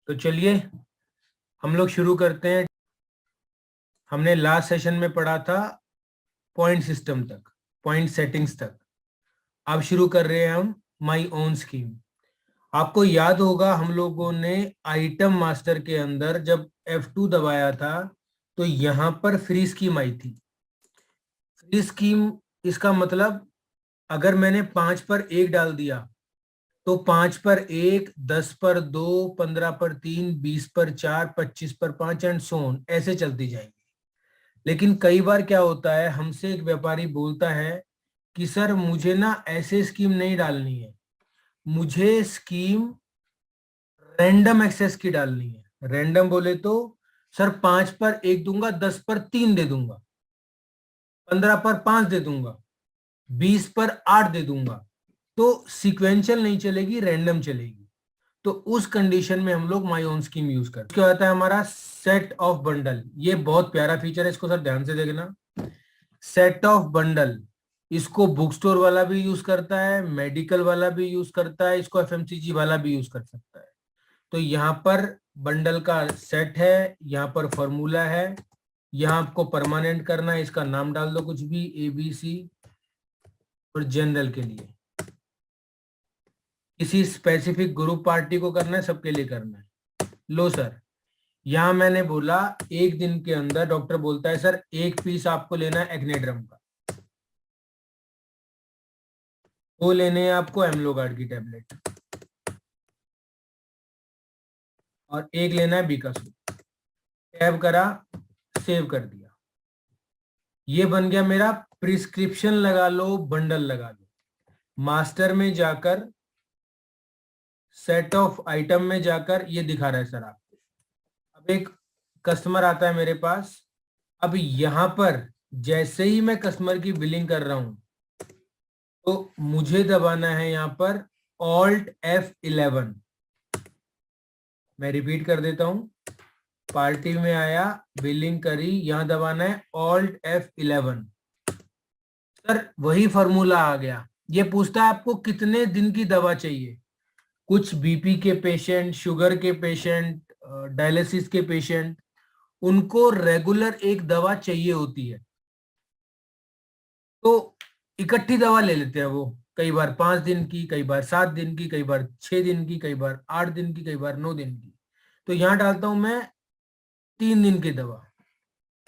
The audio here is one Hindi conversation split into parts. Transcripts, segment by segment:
तो चलिए हम लोग शुरू करते हैं। हमने लास्ट सेशन में पढ़ा था पॉइंट सिस्टम तक, पॉइंट सेटिंग्स तक। अब शुरू कर रहे हैं हम माई ओन स्कीम। आपको याद होगा हम लोगों ने आइटम मास्टर के अंदर जब F2 दबाया था तो यहां पर फ्री स्कीम आई थी। फ्री स्कीम इसका मतलब अगर मैंने 5 पर 1 डाल दिया तो 5 पर 1, 10 पर 2, 15 पर 3, 20 पर 4, 25 पर 5 एंड सो ऑन, ऐसे चलती जाएंगी। लेकिन कई बार क्या होता है, हमसे एक व्यापारी बोलता है कि सर मुझे ना ऐसे स्कीम नहीं डालनी है, मुझे स्कीम रैंडम एक्सेस की डालनी है। रैंडम बोले तो सर 5 पर 1 दूंगा, 10 पर 3 दे दूंगा, 15 पर 5 दे दूंगा, 20 पर 8 दे दूंगा। तो सीक्वेंशियल नहीं चलेगी, रैंडम चलेगी। तो उस कंडीशन में हम लोग माई ओन स्कीम यूज करते हैं। क्या होता है हमारा सेट ऑफ बंडल। ये बहुत प्यारा फीचर है, इसको सर ध्यान से देखना। सेट ऑफ बंडल, इसको बुक स्टोर वाला भी यूज करता है, मेडिकल वाला भी यूज करता है, इसको एफएमसीजी वाला भी यूज कर सकता है। तो यहाँ पर बंडल का सेट है, यहाँ पर फॉर्मूला है, यहाँ आपको परमानेंट करना है, इसका नाम डाल दो कुछ भी, ABC। और जनरल के लिए किसी स्पेसिफिक ग्रुप पार्टी को करना है, सबके लिए करना है। लो सर, यहां मैंने बोला एक दिन के अंदर डॉक्टर बोलता है सर 1 पीस आपको लेना है एक्नेड्रम का, 2 लेने हैं आपको एम्लोगार्ड की टेबलेट, और 1 लेना है बीकासूल। टैब करा, सेव कर दिया। ये बन गया मेरा प्रिस्क्रिप्शन, लगा लो बंडल लगा लो। मास्टर में जाकर, सेट ऑफ आइटम में जाकर ये दिखा रहा है सर आपको। अब एक कस्टमर आता है मेरे पास। अब यहां पर जैसे ही मैं कस्टमर की बिलिंग कर रहा हूं तो मुझे दबाना है यहां पर Alt F11। मैं रिपीट कर देता हूं। पार्टी में आया, बिलिंग करी, यहां दबाना है Alt F11। सर वही फॉर्मूला आ गया। ये पूछता है आपको कितने दिन की दवा चाहिए। कुछ बीपी के पेशेंट, शुगर के पेशेंट, डायलिसिस के पेशेंट, उनको रेगुलर एक दवा चाहिए होती है, तो इकट्ठी दवा ले लेते हैं वो। कई बार 5 दिन की, कई बार 7 दिन की, कई बार 6 दिन की, कई बार 8 दिन की, कई बार 9 दिन की। तो यहां डालता हूं मैं 3 दिन की दवा,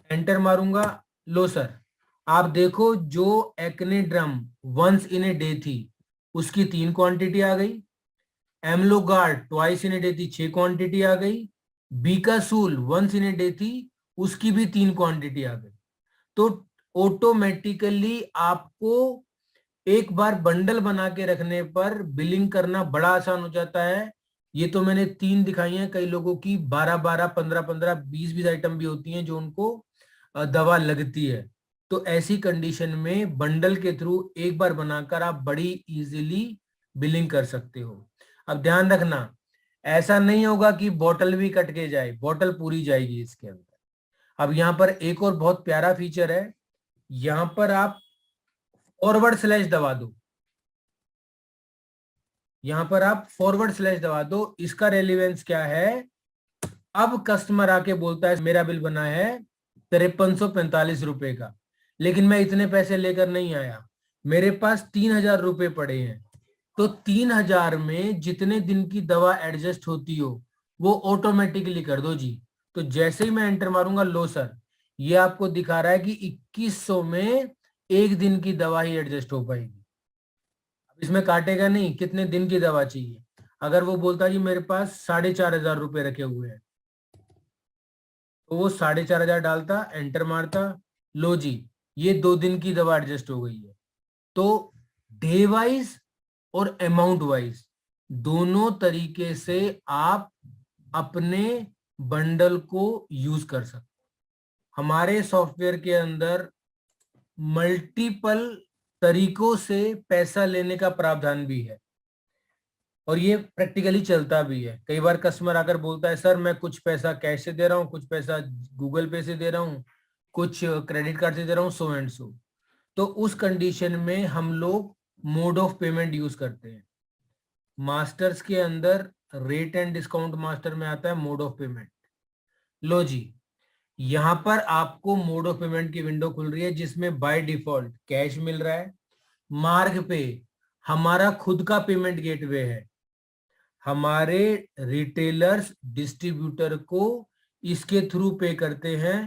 एंटर मारूंगा। लो सर, आप देखो जो एक्नेड्रम वंस इन ए डे थी उसकी 3 क्वांटिटी आ गई, एम्लोगार्ड ट्वाइस इन ए डे थी 6 क्वांटिटी आ गई, बीकासूल वंस इन ए डे थी उसकी भी 3 क्वांटिटी आ गई। तो ऑटोमेटिकली आपको एक बार बंडल बना के रखने पर बिलिंग करना बड़ा आसान हो जाता है। ये तो मैंने 3 दिखाई हैं, कई लोगों की 12-12, 15-15, 20-20 आइटम भी होती हैं जो उनको दवा लगती है। तो ऐसी कंडीशन में बंडल के थ्रू एक बार बनाकर आप बड़ी इजीली बिलिंग कर सकते हो। अब ध्यान रखना, ऐसा नहीं होगा कि बोतल भी कट के जाए, बोतल पूरी जाएगी इसके अंदर। अब यहाँ पर एक और बहुत प्यारा फीचर है, यहां पर आप फॉरवर्ड स्लैश दबा दो। यहां पर आप फॉरवर्ड स्लैश दबा दो। इसका रेलिवेंस क्या है, अब कस्टमर आके बोलता है मेरा बिल बना है 5345 रुपए का, लेकिन मैं इतने पैसे लेकर नहीं आया, मेरे पास 3000 रुपए पड़े हैं। तो 3000 में जितने दिन की दवा एडजस्ट होती हो वो ऑटोमेटिकली कर दो जी। तो जैसे ही मैं एंटर मारूंगा, लो सर, ये आपको दिखा रहा है कि 2100 में 1 दिन की दवा ही एडजस्ट हो पाएगी। अब इसमें काटेगा नहीं कितने दिन की दवा चाहिए। अगर वो बोलता जी मेरे पास 4500 रुपए रखे हुए हैं, तो वो 4500 डालता, एंटर मारता, लो जी ये 2 दिन की दवा एडजस्ट हो गई है। तो डे वाइज और अमाउंट वाइज दोनों तरीके से आप अपने बंडल को यूज कर सकते। हमारे सॉफ्टवेयर के अंदर मल्टीपल तरीकों से पैसा लेने का प्रावधान भी है, और ये प्रैक्टिकली चलता भी है। कई बार कस्टमर आकर बोलता है सर मैं कुछ पैसा कैश से दे रहा हूँ, कुछ पैसा गूगल पे से दे रहा हूँ, कुछ क्रेडिट कार्ड से दे रहा हूँ, सो एंड सो। तो उस कंडीशन में हम लोग मोड ऑफ पेमेंट यूज करते हैं। मास्टर्स के अंदर रेट एंड डिस्काउंट मास्टर में आता है मोड ऑफ पेमेंट। लो जी, यहां पर आपको मोड ऑफ पेमेंट की विंडो खुल रही है जिसमें बाय डिफॉल्ट कैश मिल रहा है। मार्ग पे हमारा खुद का पेमेंट गेटवे है, हमारे रिटेलर्स डिस्ट्रीब्यूटर को इसके थ्रू पे करते हैं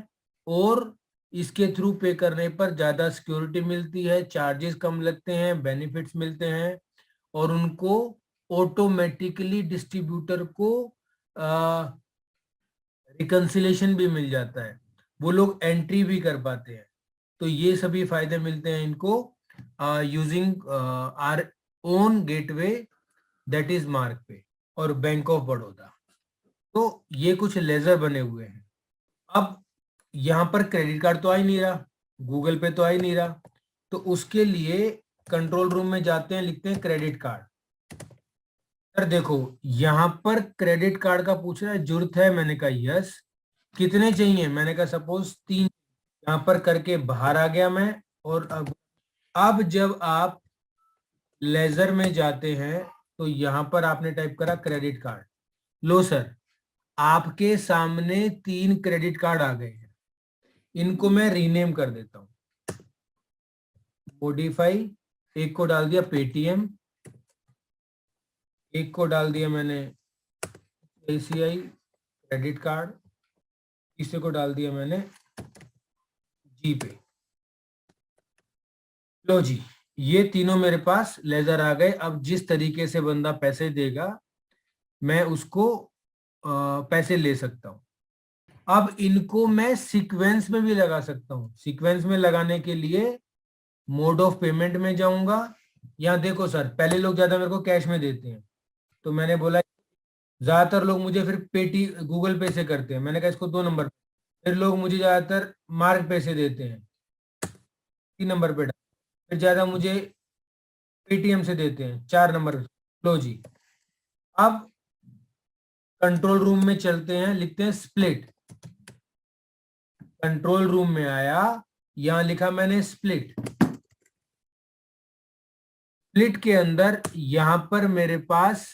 और इसके थ्रू पे करने पर ज्यादा सिक्योरिटी मिलती है, चार्जेस कम लगते हैं, बेनिफिट्स मिलते हैं और उनको ऑटोमेटिकली डिस्ट्रीब्यूटर को रिकंसिलेशन भी मिल जाता है, वो लोग एंट्री भी कर पाते हैं। तो ये सभी फायदे मिलते हैं इनको using our own gateway that is mark पे और बैंक ऑफ बड़ौदा। तो ये कुछ लेजर बने हुए हैं। अब यहाँ पर क्रेडिट कार्ड तो आ ही नहीं रहा, गूगल पे तो आ ही नहीं रहा, तो उसके लिए कंट्रोल रूम में जाते हैं, लिखते हैं क्रेडिट कार्ड। सर देखो यहाँ पर क्रेडिट कार्ड का पूछ रहा है, जरूरत है, मैंने कहा यस। कितने चाहिए, मैंने कहा सपोज 3। यहाँ पर करके बाहर आ गया मैं। और अब जब आप लेजर में जाते हैं तो यहाँ पर आपने टाइप करा क्रेडिट कार्ड। लो सर, आपके सामने 3 क्रेडिट कार्ड आ गए हैं, इनको मैं रीनेम कर देता हूं, मॉडिफाई। एक को डाल दिया पेटीएम, एक को डाल दिया मैंने एसीआई क्रेडिट कार्ड, तीसरे को डाल दिया मैंने जीपे। लो जी, ये तीनों मेरे पास लेजर आ गए। अब जिस तरीके से बंदा पैसे देगा मैं उसको पैसे ले सकता हूं। अब इनको मैं सीक्वेंस में भी लगा सकता हूं। सीक्वेंस में लगाने के लिए मोड ऑफ पेमेंट में जाऊंगा। यहाँ देखो सर, पहले लोग ज्यादा मेरे को कैश में देते हैं, तो मैंने बोला ज्यादातर लोग मुझे फिर पेटी गूगल पे से करते हैं, मैंने कहा इसको 2 नंबर। फिर लोग मुझे ज्यादातर मार्क पे से देते हैं, 3 नंबर पे। फिर ज्यादा मुझे पेटीएम से देते हैं, 4 नंबर। लो जी, अब कंट्रोल रूम में चलते हैं, लिखते हैं स्प्लिट। कंट्रोल रूम में आया, यहां लिखा मैंने स्प्लिट। स्प्लिट के अंदर यहां पर मेरे पास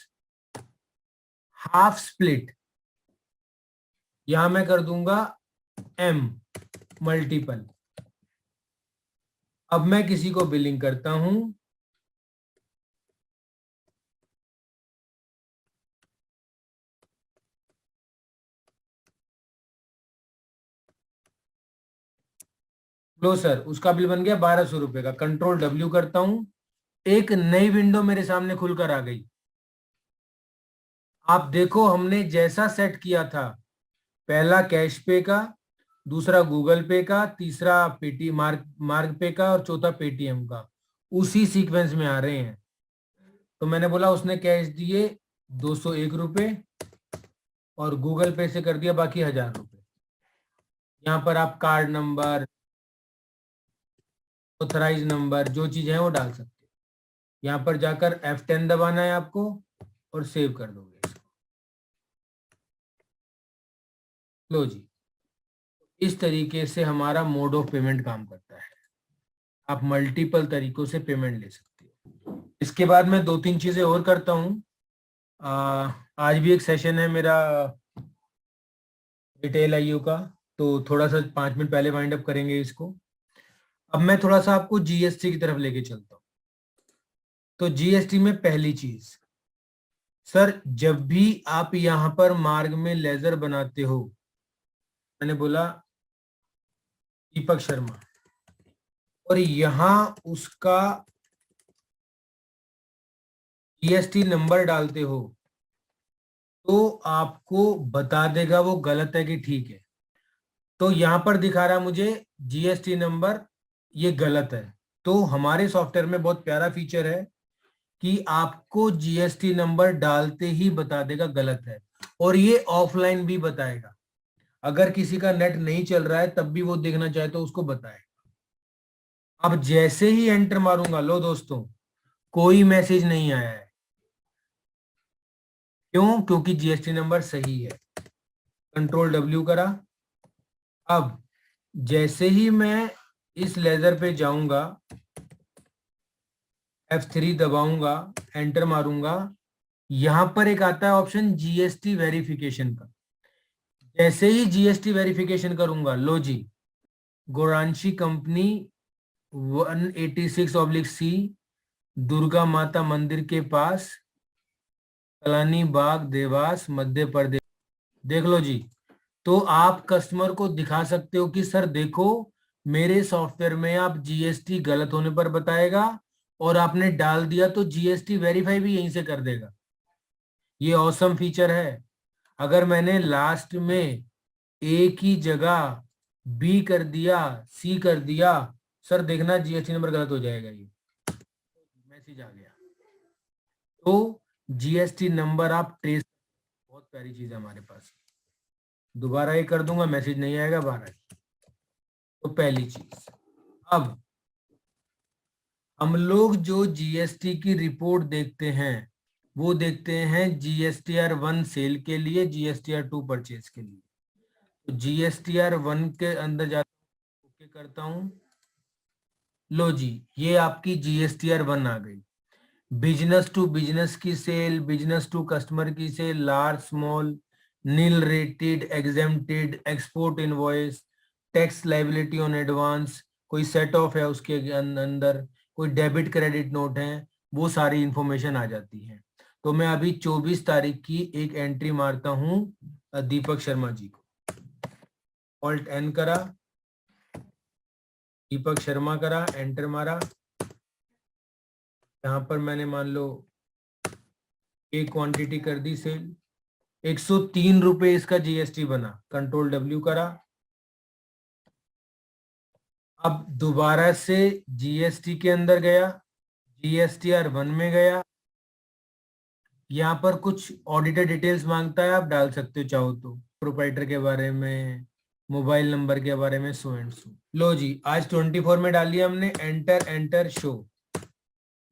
हाफ स्प्लिट, यहां मैं कर दूंगा M मल्टीपल। अब मैं किसी को बिलिंग करता हूं, लो सर, उसका बिल बन गया 1200 रुपए का। कंट्रोल W करता हूं, एक नई विंडो मेरे सामने खुलकर आ गई। आप देखो हमने जैसा सेट किया था, पहला कैश पे का, दूसरा गूगल पे का, तीसरा पेटी मार्ग पे का और चौथा पेटीएम का, उसी सीक्वेंस में आ रहे हैं। तो मैंने बोला उसने कैश दिए 201 रुपए और गूगल पे से कर दिया बाकी 1000 रुपए। यहाँ पर आप कार्ड नंबर, ऑथराइज नंबर, जो चीज है वो डाल सकते हैं। यहाँ पर जाकर F10 दबाना है आपको और सेव कर दोगे इसको। लो जी, इस तरीके से हमारा मोड ऑफ पेमेंट काम करता है। आप मल्टीपल तरीकों से पेमेंट ले सकते हो। इसके बाद मैं 2-3 चीजें और करता हूँ। आज भी एक सेशन है मेरा रिटेल आईओ का, तो थोड़ा सा 5 मिनट पहले वाइंड अप करेंगे इसको। अब मैं थोड़ा सा आपको जीएसटी की तरफ लेके चलता हूँ। तो जीएसटी में पहली चीज, सर जब भी आप यहां पर मार्ग में लेजर बनाते हो, मैंने बोला दीपक शर्मा, और यहां उसका जीएसटी नंबर डालते हो तो आपको बता देगा वो गलत है कि ठीक है। तो यहां पर दिखा रहा मुझे जीएसटी नंबर, ये गलत है। तो हमारे सॉफ्टवेयर में बहुत प्यारा फीचर है कि आपको जीएसटी नंबर डालते ही बता देगा गलत है, और ये ऑफलाइन भी बताएगा। अगर किसी का नेट नहीं चल रहा है तब भी वो देखना चाहे तो उसको बताए। अब जैसे ही एंटर मारूंगा, लो दोस्तों, कोई मैसेज नहीं आया है। क्यों? क्योंकि जीएसटी नंबर सही है। कंट्रोल W करा। अब जैसे ही मैं इस लेजर पे जाऊंगा, F3 दबाऊंगा, एंटर मारूंगा, यहां पर एक आता है ऑप्शन जीएसटी वेरिफिकेशन का। जैसे ही जीएसटी वेरिफिकेशन करूंगा, लो जी, गोरांशी कंपनी 186/C, दुर्गा माता मंदिर के पास, कलानी बाग, देवास, मध्य प्रदेश। देख लो जी। तो आप कस्टमर को दिखा सकते हो कि सर देखो, मेरे सॉफ्टवेयर में आप जीएसटी गलत होने पर बताएगा, और आपने डाल दिया तो जीएसटी वेरीफाई भी यहीं से कर देगा। ये ऑसम फीचर है। अगर मैंने लास्ट में ए की जगह बी कर दिया, सी कर दिया, सर देखना जीएसटी नंबर गलत हो जाएगा। ये मैसेज आ गया। तो जीएसटी नंबर आप ट्रेस, बहुत प्यारी चीज है हमारे पास। दोबारा ये कर दूंगा, मैसेज नहीं आएगा बाहर। तो पहली चीज, अब हम लोग जो जीएसटी की रिपोर्ट देखते हैं वो देखते हैं GSTR 1 सेल के लिए, GSTR 2 परचेज के लिए। तो GSTR 1 के अंदर जाता ओके करता हूं। लो जी, ये आपकी GSTR 1 आ गई। बिजनेस टू बिजनेस की सेल, बिजनेस टू कस्टमर की sale, large small, nil rated, exempted, export invoice, tax liability on advance, कोई सेट ऑफ है उसके अंदर, कोई डेबिट क्रेडिट नोट है, वो सारी इंफॉर्मेशन आ जाती है। तो मैं अभी 24 तारीख की एक एंट्री मारता हूं दीपक शर्मा जी को। ऑल्ट एन करा, दीपक शर्मा करा, एंटर मारा। यहां पर मैंने मान लो एक क्वांटिटी कर दी सेल, 103 रुपए इसका जीएसटी बना, कंट्रोल W करा। अब दोबारा से जीएसटी के अंदर गया, GSTR 1 में गया। यहाँ पर कुछ ऑडिटर डिटेल्स मांगता है, आप डाल सकते हो चाहो तो, प्रोप्राइटर के बारे में, मोबाइल नंबर के बारे में, सो एंड सो। लो जी, आज 24 में डाल दिया हमने, एंटर एंटर शो।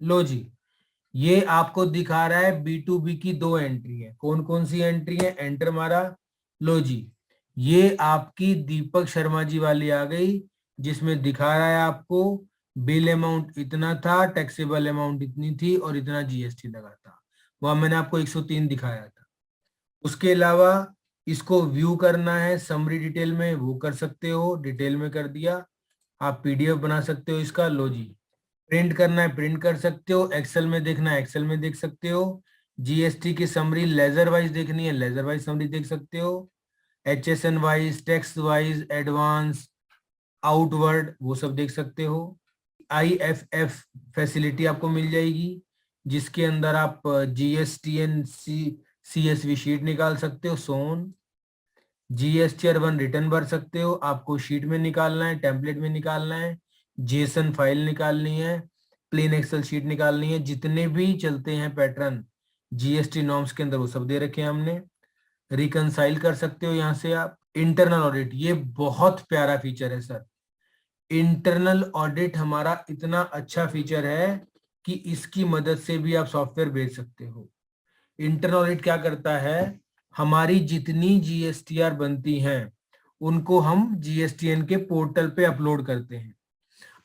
लो जी, ये आपको दिखा रहा है B2B की 2 एंट्री है। कौन कौन सी एंट्री है, एंटर मारा। लो जी, ये आपकी दीपक शर्मा जी वाली आ गई, जिसमें दिखा रहा है आपको बिल अमाउंट इतना था, टैक्सेबल अमाउंट इतनी थी, और इतना जीएसटी लगा था। वहां मैंने आपको 103 दिखाया था। उसके अलावा इसको व्यू करना है समरी डिटेल में, वो कर सकते हो, डिटेल में कर दिया। आप पीडीएफ बना सकते हो इसका। लो जी, प्रिंट करना है प्रिंट कर सकते हो, एक्सेल में देखना है एक्सेल में देख सकते हो, जीएसटी की समरी लेजर वाइज देखनी है लेजर वाइज समरी देख सकते हो, HSN wise, tax wise, advance, outward, वो सब देख सकते हो। IFF फैसिलिटी आपको मिल जाएगी, जिसके अंदर आप GSTN CSV शीट निकाल सकते हो, सोन GSTR 1 रिटर्न भर सकते हो। आपको शीट में निकालना है, टेम्पलेट में निकालना है, जेसन फाइल निकालनी है, प्लेन एक्सेल शीट निकालनी है, जितने भी चलते हैं पैटर्न जीएसटी नॉर्म्स के अंदर वो सब दे रखे हैं हमने। रिकंसाइल कर सकते हो यहाँ से आप। इंटरनल ऑडिट, ये बहुत प्यारा फीचर है सर। इंटरनल ऑडिट हमारा इतना अच्छा फीचर है कि इसकी मदद से भी आप सॉफ्टवेयर बेच सकते हो। इंटरनल ऑडिट क्या करता है, हमारी जितनी GSTR बनती हैं उनको हम GSTN के पोर्टल पे अपलोड करते हैं।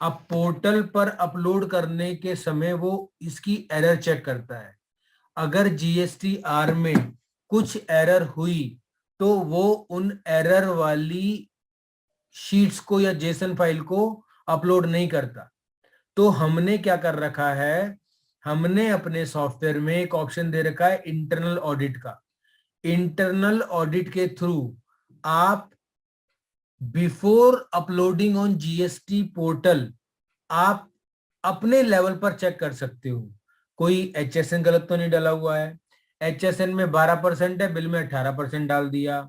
अब पोर्टल पर अपलोड करने के समय वो इसकी एरर चेक करता है। अगर GSTR में कुछ एरर हुई तो वो उन एरर वाली शीट्स को या जेसन फाइल को अपलोड नहीं करता। तो हमने क्या कर रखा है, हमने अपने सॉफ्टवेयर में एक ऑप्शन दे रखा है इंटरनल ऑडिट का। इंटरनल ऑडिट के थ्रू आप before uploading on GST portal आप अपने लेवल पर चेक कर सकते हो कोई HSN गलत तो नहीं डाला हुआ है। HSN में 12% है, बिल में 18% डाल दिया,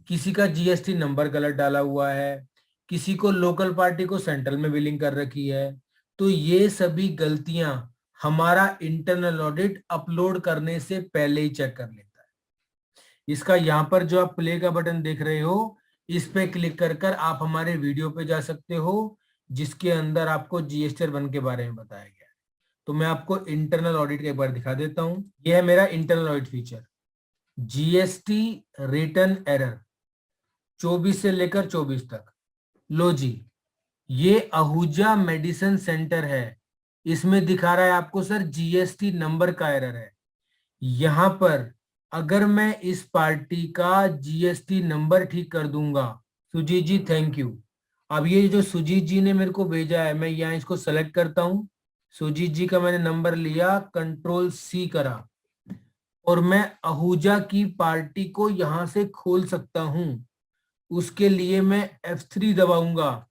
किसी का जीएसटी नंबर गलत डाला हुआ है, किसी को लोकल पार्टी को सेंट्रल में बिलिंग कर रखी है। तो ये सभी गलतियां हमारा इंटरनल ऑडिट अपलोड करने से पहले ही चेक कर लेता है। इसका यहाँ पर जो आप प्ले का बटन देख रहे हो, इस पे क्लिक कर कर आप हमारे वीडियो पे जा सकते हो, जिसके अंदर आपको GSTR 1 के बारे में बताया गया है। तो मैं आपको इंटरनल ऑडिट एक बार दिखा देता हूं। यह है मेरा internal audit feature, GST return error 24 से लेकर 24 तक। लो जी, ये आहूजा मेडिसिन सेंटर है, इसमें दिखा रहा है आपको सर जीएसटी नंबर का एरर है। यहां पर अगर मैं इस पार्टी का जीएसटी नंबर ठीक कर दूंगा, सुजीत जी थैंक यू। अब ये जो सुजीत जी ने मेरे को भेजा है, मैं यहाँ इसको सेलेक्ट करता हूं, सुजीत जी का मैंने नंबर लिया, कंट्रोल सी करा और मैं आहूजा की पार्टी को यहां से खोल सकता हूं। उसके लिए मैं F3 दबाऊंगा।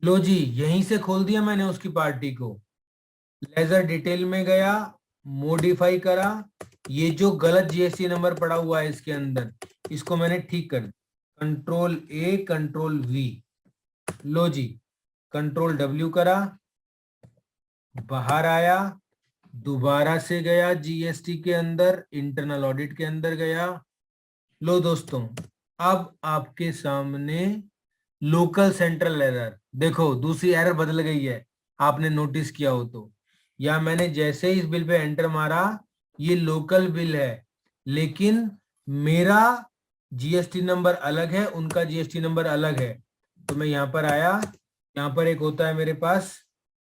लो जी, यहीं से खोल दिया मैंने उसकी पार्टी को। लेजर डिटेल में गया, मॉडिफाई करा, ये जो गलत जीएसटी नंबर पड़ा हुआ है इसके अंदर, इसको मैंने ठीक कर दिया, कंट्रोल ए कंट्रोल वी। लो जी, कंट्रोल डब्ल्यू करा, बाहर आया, दोबारा से गया जीएसटी के अंदर, इंटरनल ऑडिट के अंदर गया। लो दोस्तों, अब आपके सामने लोकल सेंट्रल एरर देखो, दूसरी एरर बदल गई है, आपने नोटिस किया हो तो। या मैंने जैसे ही इस बिल पे एंटर मारा, ये लोकल बिल है, लेकिन मेरा जीएसटी नंबर अलग है, उनका जीएसटी नंबर अलग है। तो मैं यहां पर आया, यहां पर एक होता है मेरे पास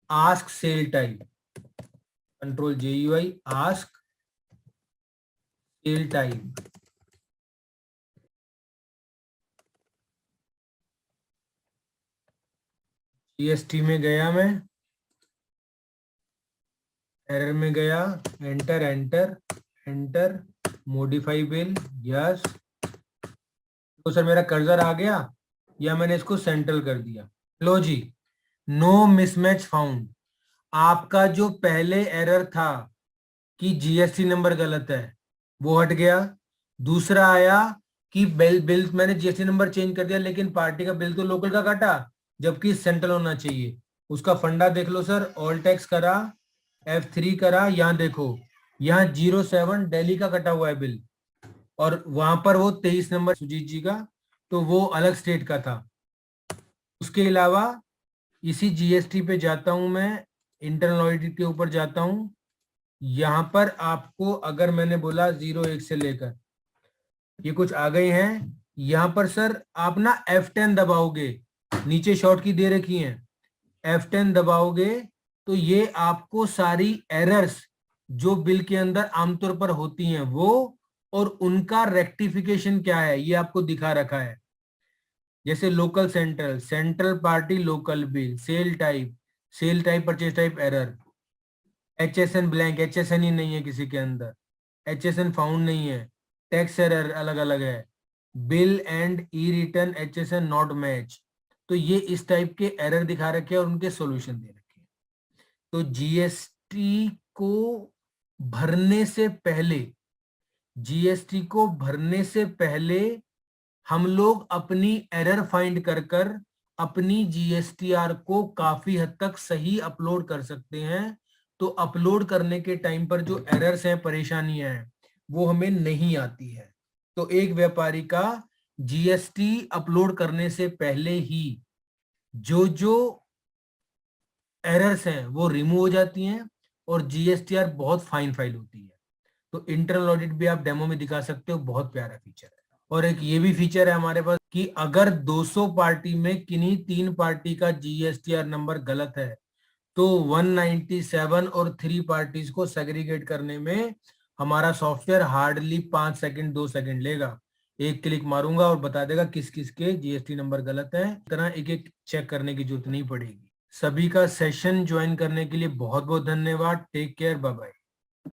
ask cell type, control JUI, ask cell type. GST में गया, मैं एरर में गया, enter enter enter, modify bill, yes. तो सर मेरा कर्सर आ गया या मैंने इसको सेंट्रल कर दिया। लो जी, नो मिसमैच फाउंड। आपका जो पहले एरर था कि जीएसटी नंबर गलत है, वो हट गया। दूसरा आया कि बिल बिल मैंने जीएसटी नंबर चेंज कर दिया, लेकिन पार्टी का बिल तो लोकल का काटा, जबकि सेंट्रल होना चाहिए। उसका फंडा देख लो सर, ऑल टैक्स करा, F3 करा, यहाँ देखो, यहाँ 07 दिल्ली का कटा हुआ है बिल, और वहां पर वो 23 नंबर सुजीत जी का, तो वो अलग स्टेट का था। उसके अलावा इसी जीएसटी पे जाता हूं मैं, इंटरनल ऑडिट के ऊपर जाता हूं, यहां पर आपको अगर मैंने बोला 01 से लेकर ये कुछ आ गए हैं, यहां पर सर आप ना F10 दबाओगे, नीचे शॉर्ट की दे रखी है, F10 दबाओगे तो ये आपको सारी एरर्स जो बिल के अंदर आमतौर पर होती हैं वो, और उनका रेक्टिफिकेशन क्या है ये आपको दिखा रखा है। जैसे local central, central party local bill, sale type purchase type error, HSN blank, HSN ही नहीं है किसी के अंदर, HSN फाउंड नहीं है, टैक्स एरर अलग अलग है, bill and E return HSN not match. तो ये इस टाइप के एरर दिखा रखे हैं और उनके सॉल्यूशन दे रखे हैं। तो जीएसटी को भरने से पहले, जीएसटी को भरने से पहले हम लोग अपनी एरर फाइंड कर कर अपनी जीएसटीआर को काफी हद तक सही अपलोड कर सकते हैं। तो अपलोड करने के टाइम पर जो एरर्स हैं, परेशानियां हैं, वो हमें नहीं आती है। तो एक व्यापारी का जीएसटी अपलोड करने से पहले ही जो जो एरर्स हैं वो रिमूव हो जाती हैं और जीएसटीआर बहुत फाइन फाइल होती है। तो इंटरनल ऑडिट भी आप डेमो में दिखा सकते हो, बहुत प्यारा फीचर है। और एक ये भी फीचर है हमारे पास कि अगर 200 पार्टी में किन्हीं 3 पार्टी का जीएसटीआर नंबर गलत है, तो 197 और 3 पार्टीज को सेग्रीगेट करने में हमारा सॉफ्टवेयर हार्डली 5 सेकंड 2 सेकंड लेगा। एक क्लिक मारूंगा और बता देगा किस किस के जीएसटी नंबर गलत है। तरह एक एक चेक करने की जरूरत नहीं पड़ेगी। सभी का सेशन ज्वाइन करने के लिए बहुत बहुत धन्यवाद। Take care, bye bye.